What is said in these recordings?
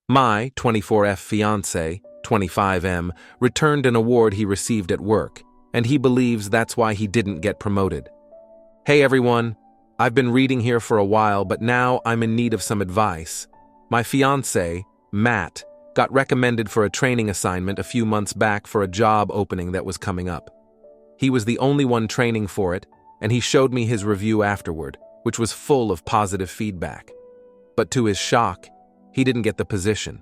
My 24F fiancé, 25M, returned an award he received at work, and he believes that's why he didn't get promoted. Hey everyone, I've been reading here for a while, but now I'm in need of some advice. My fiancé, Matt, got recommended for a training assignment a few months back for a job opening that was coming up. He was the only one training for it, and he showed me his review afterward, which was full of positive feedback. But to his shock, he didn't get the position.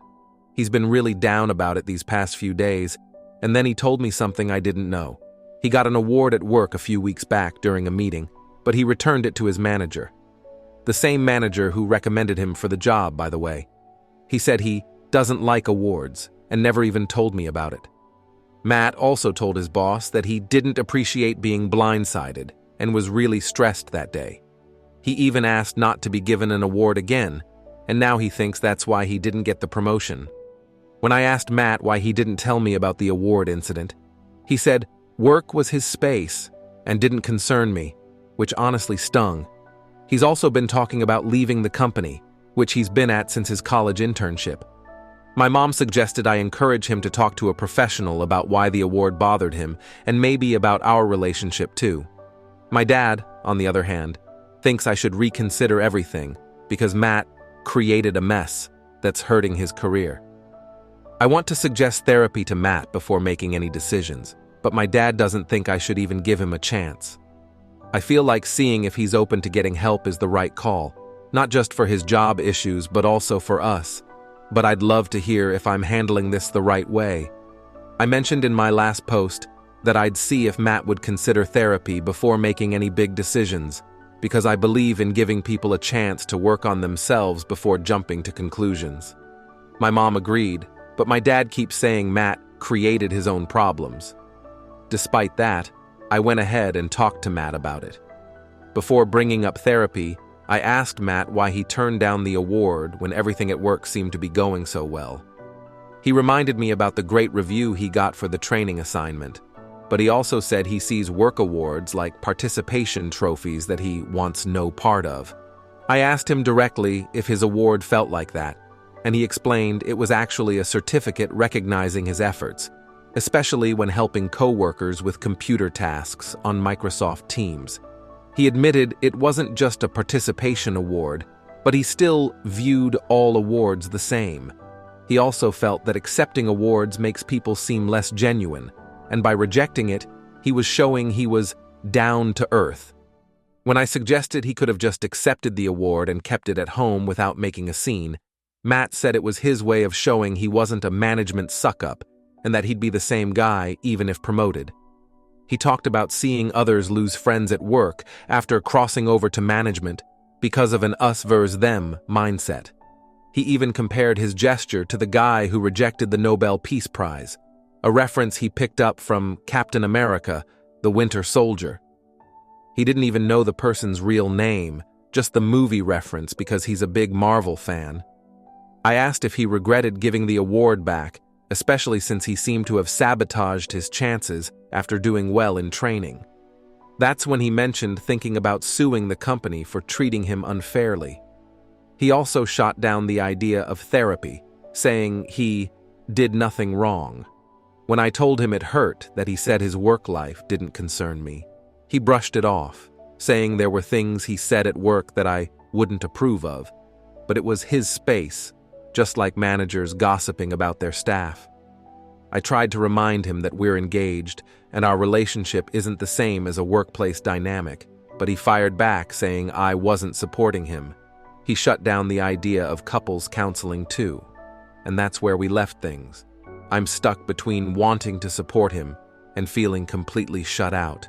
He's been really down about it these past few days, and then he told me something I didn't know. He got an award at work a few weeks back during a meeting, but he returned it to his manager. The same manager who recommended him for the job, by the way. He said he doesn't like awards and never even told me about it. Matt also told his boss that he didn't appreciate being blindsided and was really stressed that day. He even asked not to be given an award again, and now he thinks that's why he didn't get the promotion. When I asked Matt why he didn't tell me about the award incident, he said work was his space and didn't concern me, which honestly stung. He's also been talking about leaving the company, which he's been at since his college internship. My mom suggested I encourage him to talk to a professional about why the award bothered him, and maybe about our relationship too. My dad, on the other hand, thinks I should reconsider everything because Matt created a mess that's hurting his career. I want to suggest therapy to Matt before making any decisions, but my dad doesn't think I should even give him a chance. I feel like seeing if he's open to getting help is the right call, not just for his job issues but also for us. But I'd love to hear if I'm handling this the right way. I mentioned in my last post that I'd see if Matt would consider therapy before making any big decisions, because I believe in giving people a chance to work on themselves before jumping to conclusions. My mom agreed, but my dad keeps saying Matt created his own problems. Despite that, I went ahead and talked to Matt about it. Before bringing up therapy, I asked Matt why he turned down the award when everything at work seemed to be going so well. He reminded me about the great review he got for the training assignment, but he also said he sees work awards like participation trophies that he wants no part of. I asked him directly if his award felt like that, and he explained it was actually a certificate recognizing his efforts, especially when helping coworkers with computer tasks on Microsoft Teams. He admitted it wasn't just a participation award, but he still viewed all awards the same. He also felt that accepting awards makes people seem less genuine, and by rejecting it, he was showing he was down to earth. When I suggested he could have just accepted the award and kept it at home without making a scene, Matt said it was his way of showing he wasn't a management suck-up, and that he'd be the same guy even if promoted. He talked about seeing others lose friends at work after crossing over to management because of an us versus them mindset. He even compared his gesture to the guy who rejected the Nobel Peace Prize, a reference he picked up from Captain America, the Winter Soldier. He didn't even know the person's real name, just the movie reference because he's a big Marvel fan. I asked if he regretted giving the award back, especially since he seemed to have sabotaged his chances after doing well in training. That's when he mentioned thinking about suing the company for treating him unfairly. He also shot down the idea of therapy, saying he did nothing wrong. When I told him it hurt that he said his work life didn't concern me, he brushed it off, saying there were things he said at work that I wouldn't approve of, but it was his space, just like managers gossiping about their staff. I tried to remind him that we're engaged and our relationship isn't the same as a workplace dynamic, but he fired back saying I wasn't supporting him. He shut down the idea of couples counseling too, and that's where we left things. I'm stuck between wanting to support him and feeling completely shut out.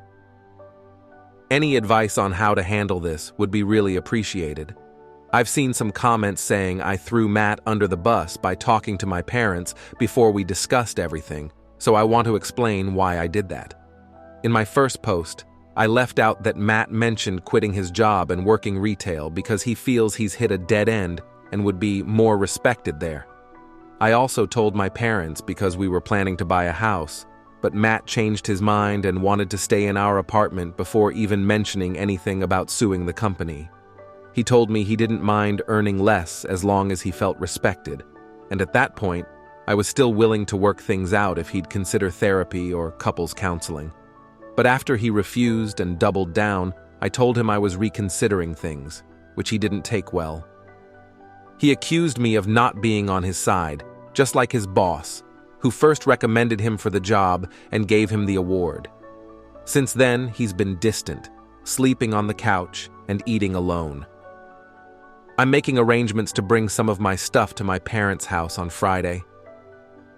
Any advice on how to handle this would be really appreciated. I've seen some comments saying I threw Matt under the bus by talking to my parents before we discussed everything, so I want to explain why I did that. In my first post, I left out that Matt mentioned quitting his job and working retail because he feels he's hit a dead end and would be more respected there. I also told my parents because we were planning to buy a house, but Matt changed his mind and wanted to stay in our apartment before even mentioning anything about suing the company. He told me he didn't mind earning less as long as he felt respected, and at that point, I was still willing to work things out if he'd consider therapy or couples counseling. But after he refused and doubled down, I told him I was reconsidering things, which he didn't take well. He accused me of not being on his side, just like his boss, who first recommended him for the job and gave him the award. Since then, he's been distant, sleeping on the couch and eating alone. I'm making arrangements to bring some of my stuff to my parents' house on Friday.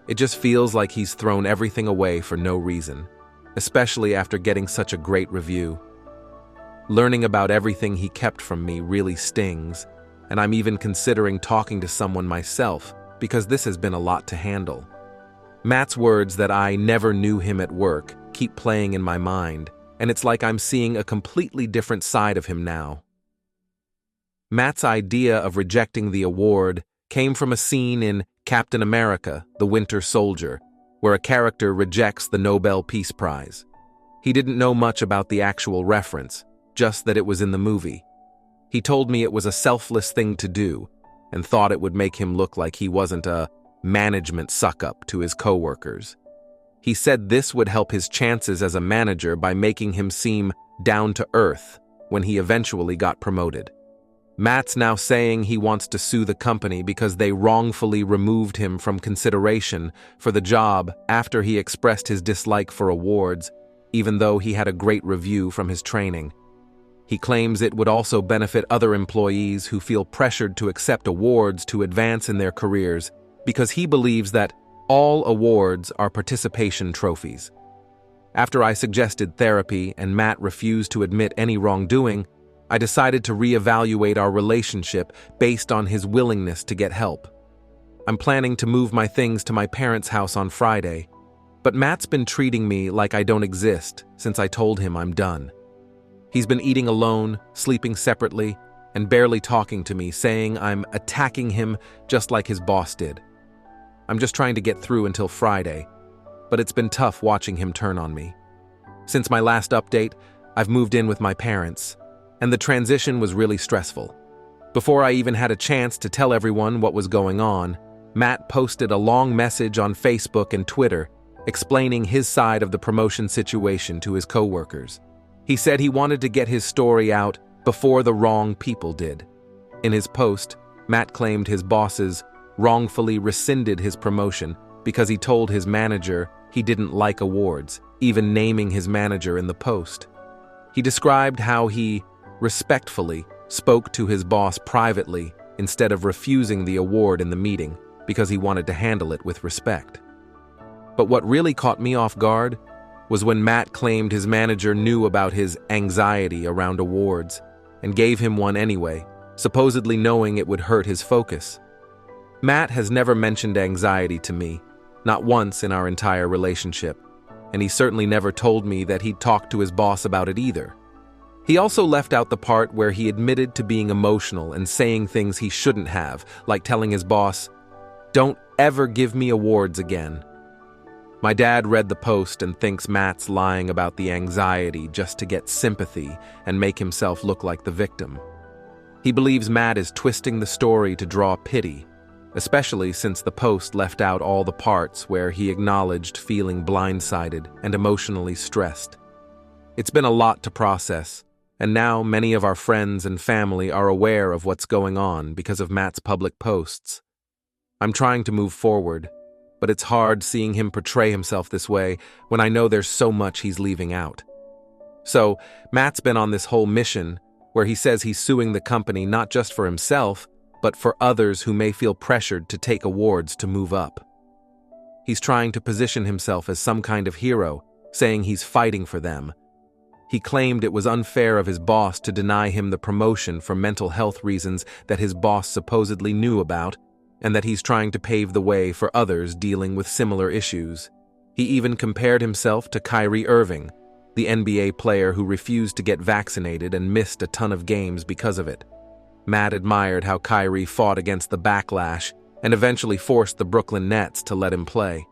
It just feels like he's thrown everything away for no reason, especially after getting such a great review. Learning about everything he kept from me really stings, and I'm even considering talking to someone myself because this has been a lot to handle. Matt's words that I never knew him at work keep playing in my mind, and it's like I'm seeing a completely different side of him now. Matt's idea of rejecting the award came from a scene in Captain America, the Winter Soldier, where a character rejects the Nobel Peace Prize. He didn't know much about the actual reference, just that it was in the movie. He told me it was a selfless thing to do, and thought it would make him look like he wasn't a management suck-up to his coworkers. He said this would help his chances as a manager by making him seem down to earth when he eventually got promoted. Matt's now saying he wants to sue the company because they wrongfully removed him from consideration for the job after he expressed his dislike for awards, even though he had a great review from his training. He claims it would also benefit other employees who feel pressured to accept awards to advance in their careers because he believes that all awards are participation trophies. After I suggested therapy and Matt refused to admit any wrongdoing, I decided to reevaluate our relationship based on his willingness to get help. I'm planning to move my things to my parents' house on Friday, but Matt's been treating me like I don't exist since I told him I'm done. He's been eating alone, sleeping separately, and barely talking to me, saying I'm attacking him just like his boss did. I'm just trying to get through until Friday, but it's been tough watching him turn on me. Since my last update, I've moved in with my parents, and the transition was really stressful. Before I even had a chance to tell everyone what was going on, Matt posted a long message on Facebook and Twitter explaining his side of the promotion situation to his coworkers. He said he wanted to get his story out before the wrong people did. In his post, Matt claimed his bosses wrongfully rescinded his promotion because he told his manager he didn't like awards, even naming his manager in the post. He described how he respectfully spoke to his boss privately instead of refusing the award in the meeting because he wanted to handle it with respect. But what really caught me off guard was when Matt claimed his manager knew about his anxiety around awards and gave him one anyway, supposedly knowing it would hurt his focus. Matt has never mentioned anxiety to me, not once in our entire relationship, and he certainly never told me that he'd talked to his boss about it either. He also left out the part where he admitted to being emotional and saying things he shouldn't have, like telling his boss, "Don't ever give me awards again." My dad read the post and thinks Matt's lying about the anxiety just to get sympathy and make himself look like the victim. He believes Matt is twisting the story to draw pity, especially since the post left out all the parts where he acknowledged feeling blindsided and emotionally stressed. It's been a lot to process, and now many of our friends and family are aware of what's going on because of Matt's public posts. I'm trying to move forward, but it's hard seeing him portray himself this way when I know there's so much he's leaving out. So, Matt's been on this whole mission where he says he's suing the company not just for himself, but for others who may feel pressured to take awards to move up. He's trying to position himself as some kind of hero, saying he's fighting for them. He claimed it was unfair of his boss to deny him the promotion for mental health reasons that his boss supposedly knew about, and that he's trying to pave the way for others dealing with similar issues. He even compared himself to Kyrie Irving, the NBA player who refused to get vaccinated and missed a ton of games because of it. Matt admired how Kyrie fought against the backlash and eventually forced the Brooklyn Nets to let him play.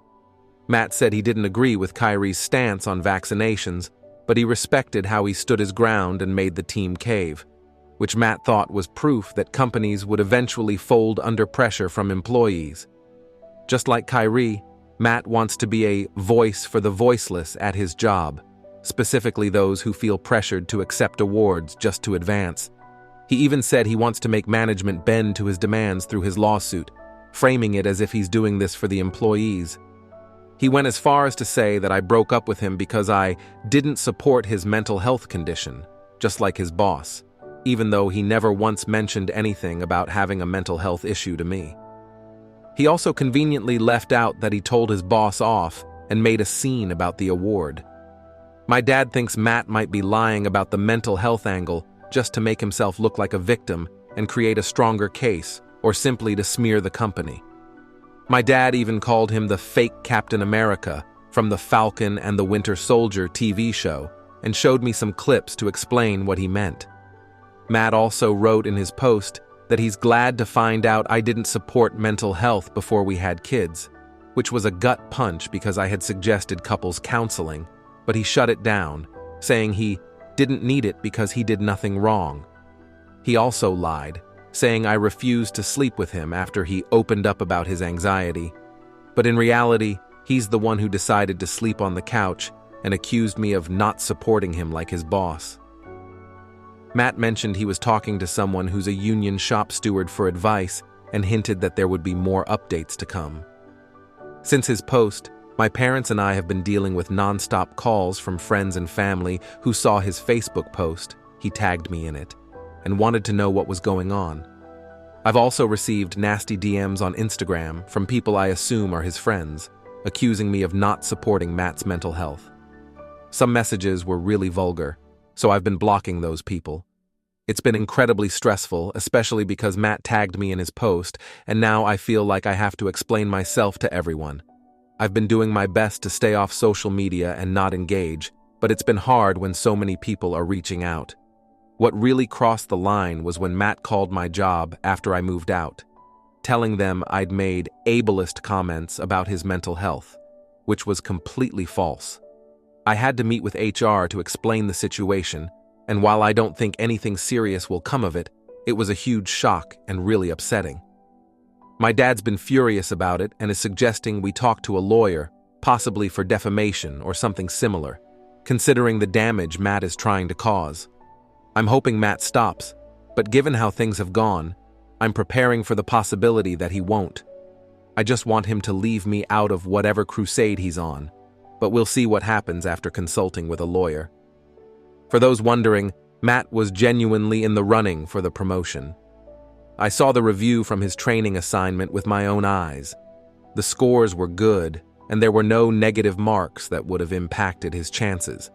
Matt said he didn't agree with Kyrie's stance on vaccinations, but he respected how he stood his ground and made the team cave, which Matt thought was proof that companies would eventually fold under pressure from employees, Just like Kyrie, Matt wants to be a voice for the voiceless at his job, specifically those who feel pressured to accept awards just to advance. He even said he wants to make management bend to his demands through his lawsuit, framing it as if he's doing this for the employees. He went as far as to say that I broke up with him because I didn't support his mental health condition, just like his boss, even though he never once mentioned anything about having a mental health issue to me. He also conveniently left out that he told his boss off and made a scene about the award. My dad thinks Matt might be lying about the mental health angle just to make himself look like a victim and create a stronger case, or simply to smear the company. My dad even called him the fake Captain America from the Falcon and the Winter Soldier TV show and showed me some clips to explain what he meant. Matt also wrote in his post that he's glad to find out I didn't support mental health before we had kids, which was a gut punch because I had suggested couples counseling, but he shut it down, saying he didn't need it because he did nothing wrong. He also lied, saying I refused to sleep with him after he opened up about his anxiety. But in reality, he's the one who decided to sleep on the couch and accused me of not supporting him like his boss. Matt mentioned he was talking to someone who's a union shop steward for advice and hinted that there would be more updates to come. Since his post, my parents and I have been dealing with non-stop calls from friends and family who saw his Facebook post, he tagged me in it, and wanted to know what was going on. I've also received nasty DMs on Instagram from people I assume are his friends, accusing me of not supporting Matt's mental health. Some messages were really vulgar, so I've been blocking those people. It's been incredibly stressful, especially because Matt tagged me in his post, and now I feel like I have to explain myself to everyone. I've been doing my best to stay off social media and not engage, but it's been hard when so many people are reaching out. What really crossed the line was when Matt called my job after I moved out, telling them I'd made ableist comments about his mental health, which was completely false. I had to meet with HR to explain the situation, and while I don't think anything serious will come of it, it was a huge shock and really upsetting. My dad's been furious about it and is suggesting we talk to a lawyer, possibly for defamation or something similar, considering the damage Matt is trying to cause. I'm hoping Matt stops, but given how things have gone, I'm preparing for the possibility that he won't. I just want him to leave me out of whatever crusade he's on, but we'll see what happens after consulting with a lawyer. For those wondering, Matt was genuinely in the running for the promotion. I saw the review from his training assignment with my own eyes. The scores were good, and there were no negative marks that would have impacted his chances.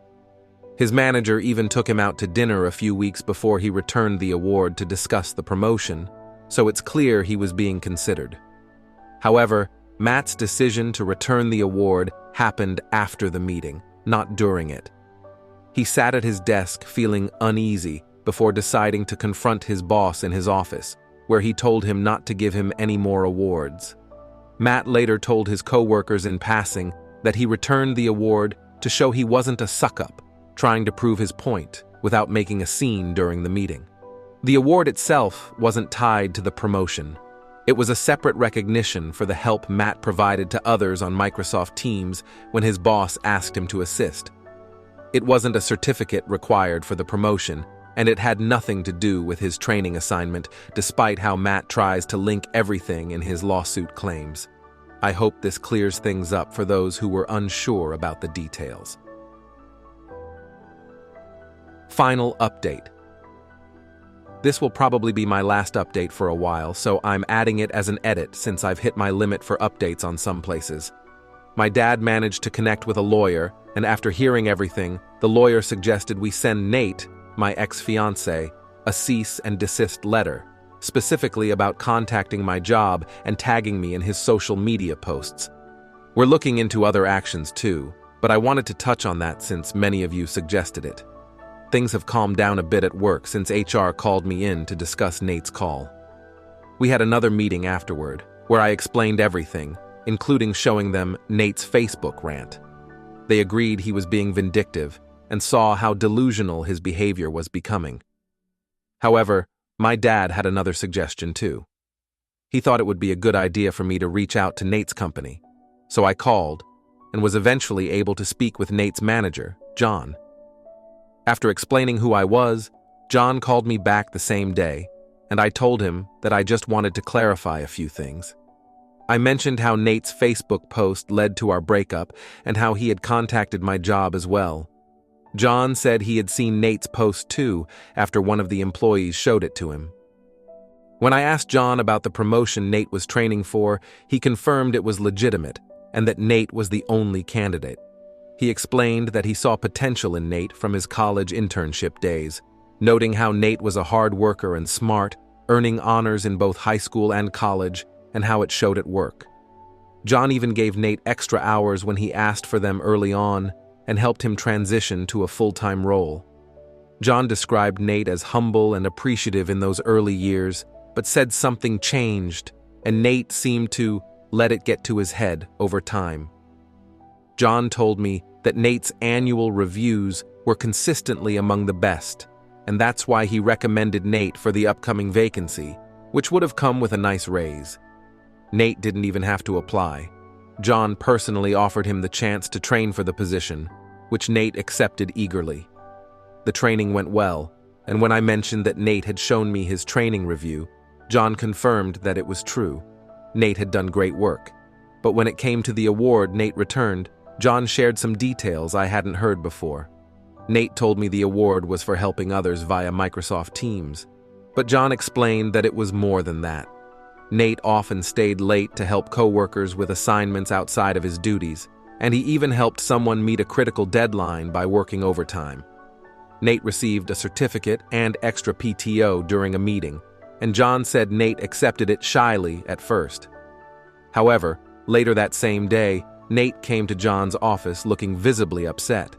His manager even took him out to dinner a few weeks before he returned the award to discuss the promotion, so it's clear he was being considered. However, Matt's decision to return the award happened after the meeting, not during it. He sat at his desk feeling uneasy before deciding to confront his boss in his office, where he told him not to give him any more awards. Matt later told his co-workers in passing that he returned the award to show he wasn't a suck-up, trying to prove his point without making a scene during the meeting. The award itself wasn't tied to the promotion. It was a separate recognition for the help Matt provided to others on Microsoft Teams when his boss asked him to assist. It wasn't a certificate required for the promotion, and it had nothing to do with his training assignment, despite how Matt tries to link everything in his lawsuit claims. I hope this clears things up for those who were unsure about the details. Final update. This will probably be my last update for a while, so I'm adding it as an edit since I've hit my limit for updates on some places. My dad managed to connect with a lawyer, and after hearing everything, the lawyer suggested we send Nate, my ex-fiancé, a cease and desist letter, specifically about contacting my job and tagging me in his social media posts. We're looking into other actions too, but I wanted to touch on that since many of you suggested it. Things have calmed down a bit at work since HR called me in to discuss Nate's call. We had another meeting afterward, where I explained everything, including showing them Nate's Facebook rant. They agreed he was being vindictive and saw how delusional his behavior was becoming. However, my dad had another suggestion too. He thought it would be a good idea for me to reach out to Nate's company. So I called and was eventually able to speak with Nate's manager, John. After explaining who I was, John called me back the same day, and I told him that I just wanted to clarify a few things. I mentioned how Nate's Facebook post led to our breakup and how he had contacted my job as well. John said he had seen Nate's post too after one of the employees showed it to him. When I asked John about the promotion Nate was training for, he confirmed it was legitimate and that Nate was the only candidate. He explained that he saw potential in Nate from his college internship days, noting how Nate was a hard worker and smart, earning honors in both high school and college, and how it showed at work. John even gave Nate extra hours when he asked for them early on and helped him transition to a full-time role. John described Nate as humble and appreciative in those early years, but said something changed, and Nate seemed to let it get to his head over time. John told me that Nate's annual reviews were consistently among the best, and that's why he recommended Nate for the upcoming vacancy, which would have come with a nice raise. Nate didn't even have to apply. John personally offered him the chance to train for the position, which Nate accepted eagerly. The training went well, and when I mentioned that Nate had shown me his training review, John confirmed that it was true. Nate had done great work. But when it came to the award Nate returned, John shared some details I hadn't heard before. Nate told me the award was for helping others via Microsoft Teams, but John explained that it was more than that. Nate often stayed late to help coworkers with assignments outside of his duties, and he even helped someone meet a critical deadline by working overtime. Nate received a certificate and extra PTO during a meeting, and John said Nate accepted it shyly at first. However, later that same day, Nate came to John's office looking visibly upset.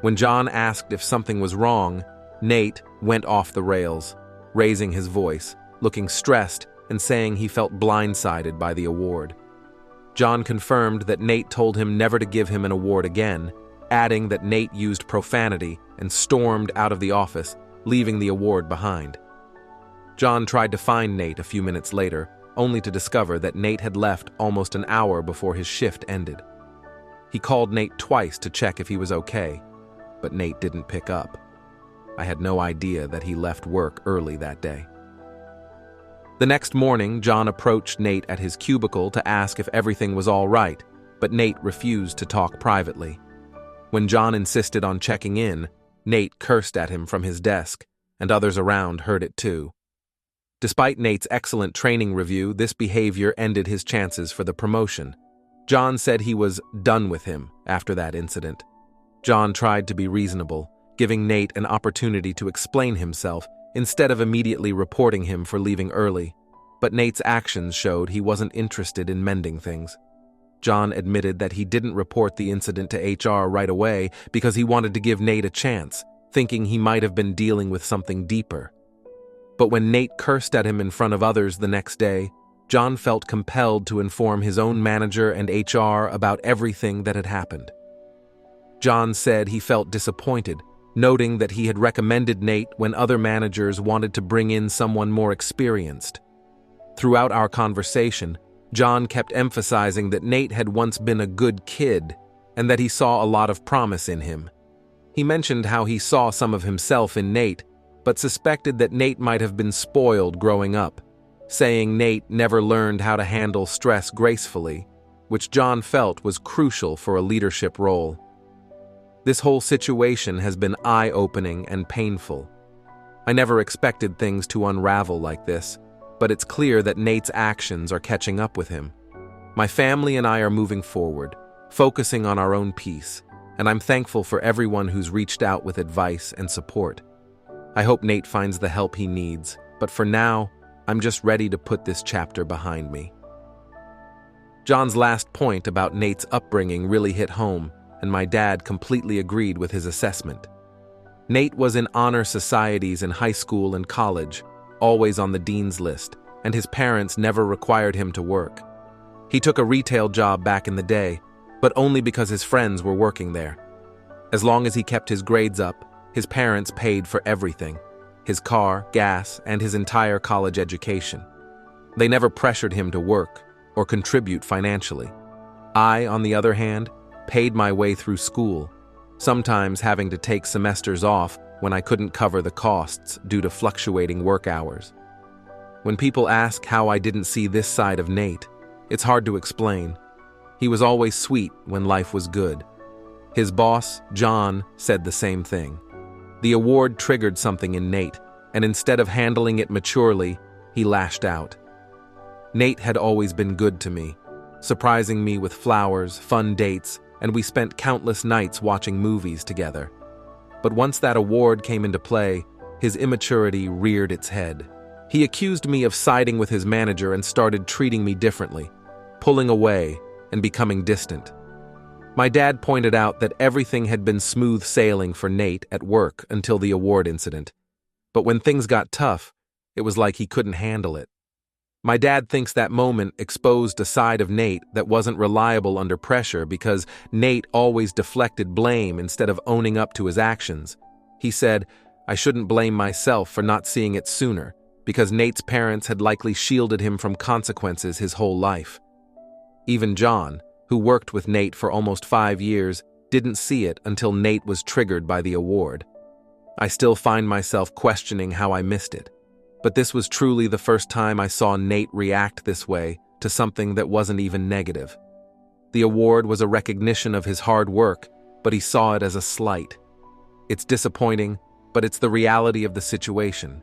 When John asked if something was wrong, Nate went off the rails, raising his voice, looking stressed and saying he felt blindsided by the award. John confirmed that Nate told him never to give him an award again, adding that Nate used profanity and stormed out of the office, leaving the award behind. John tried to find Nate a few minutes later, only to discover that Nate had left almost an hour before his shift ended. He called Nate twice to check if he was okay, but Nate didn't pick up. I had no idea that he left work early that day. The next morning, John approached Nate at his cubicle to ask if everything was all right, but Nate refused to talk privately. When John insisted on checking in, Nate cursed at him from his desk, and others around heard it too. Despite Nate's excellent training review, this behavior ended his chances for the promotion. John said he was done with him after that incident. John tried to be reasonable, giving Nate an opportunity to explain himself instead of immediately reporting him for leaving early, but Nate's actions showed he wasn't interested in mending things. John admitted that he didn't report the incident to HR right away because he wanted to give Nate a chance, thinking he might have been dealing with something deeper. But when Nate cursed at him in front of others the next day, John felt compelled to inform his own manager and HR about everything that had happened. John said he felt disappointed, noting that he had recommended Nate when other managers wanted to bring in someone more experienced. Throughout our conversation, John kept emphasizing that Nate had once been a good kid and that he saw a lot of promise in him. He mentioned how he saw some of himself in Nate, but suspected that Nate might have been spoiled growing up, saying Nate never learned how to handle stress gracefully, which John felt was crucial for a leadership role. This whole situation has been eye-opening and painful. I never expected things to unravel like this, but it's clear that Nate's actions are catching up with him. My family and I are moving forward, focusing on our own peace, and I'm thankful for everyone who's reached out with advice and support. I hope Nate finds the help he needs, but for now, I'm just ready to put this chapter behind me. John's last point about Nate's upbringing really hit home, and my dad completely agreed with his assessment. Nate was in honor societies in high school and college, always on the dean's list, and his parents never required him to work. He took a retail job back in the day, but only because his friends were working there. As long as he kept his grades up, his parents paid for everything: his car, gas, and his entire college education. They never pressured him to work or contribute financially. I, on the other hand, paid my way through school, sometimes having to take semesters off when I couldn't cover the costs due to fluctuating work hours. When people ask how I didn't see this side of Nate, it's hard to explain. He was always sweet when life was good. His boss, John, said the same thing. The award triggered something in Nate, and instead of handling it maturely, he lashed out. Nate had always been good to me, surprising me with flowers, fun dates, and we spent countless nights watching movies together. But once that award came into play, his immaturity reared its head. He accused me of siding with his manager and started treating me differently, pulling away and becoming distant. My dad pointed out that everything had been smooth sailing for Nate at work until the award incident. But when things got tough, it was like he couldn't handle it. My dad thinks that moment exposed a side of Nate that wasn't reliable under pressure because Nate always deflected blame instead of owning up to his actions. He said, I shouldn't blame myself for not seeing it sooner, because Nate's parents had likely shielded him from consequences his whole life. Even John, who worked with Nate for almost 5 years, didn't see it until Nate was triggered by the award. I still find myself questioning how I missed it. But this was truly the first time I saw Nate react this way to something that wasn't even negative. The award was a recognition of his hard work, but he saw it as a slight. It's disappointing, but it's the reality of the situation.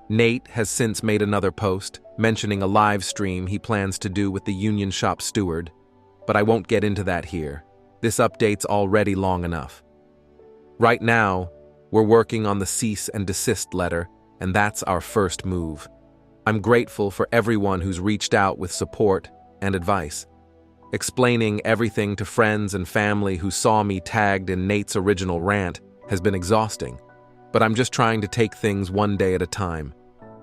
Nate has since made another post, mentioning a live stream he plans to do with the union shop steward, but I won't get into that here. This update's already long enough. Right now, we're working on the cease and desist letter, and that's our first move. I'm grateful for everyone who's reached out with support and advice. Explaining everything to friends and family who saw me tagged in Nate's original rant has been exhausting, but I'm just trying to take things one day at a time.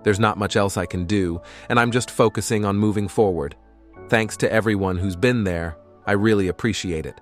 There's not much else I can do, and I'm just focusing on moving forward. Thanks to everyone who's been there. I really appreciate it.